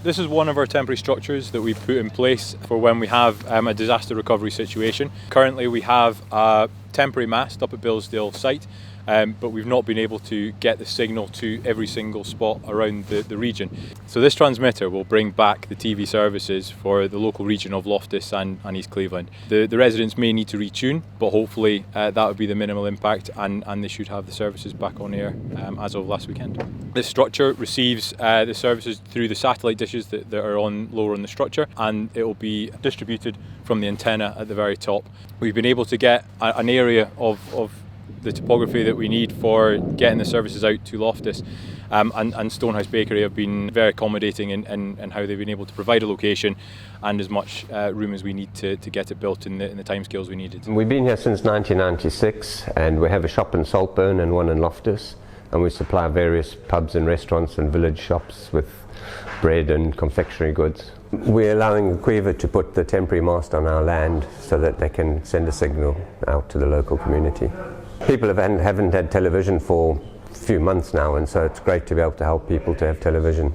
This is one of our temporary structures that we put in place for when we have a disaster recovery situation. Currently we have a temporary mast up at Bilsdale site, but we've not been able to get the signal to every single spot around the region. So this transmitter will bring back the TV services for the local region of Loftus and East Cleveland. The residents may need to retune, but hopefully that would be the minimal impact, and they should have the services back on air as of last weekend. This structure receives the services through the satellite dishes that are lower on the structure, and it will be distributed from the antenna at the very top. We've been able to get an area of the topography that we need for getting the services out to Loftus, and Stonehouse Bakery have been very accommodating in how they've been able to provide a location and as much room as we need to get it built in the timescales we needed. We've been here since 1996, and we have a shop in Saltburn and one in Loftus, and we supply various pubs and restaurants and village shops with bread and confectionery goods. We're allowing Quiver to put the temporary mast on our land so that they can send a signal out to the local community. People haven't had television for a few months now, and so it's great to be able to help people to have television.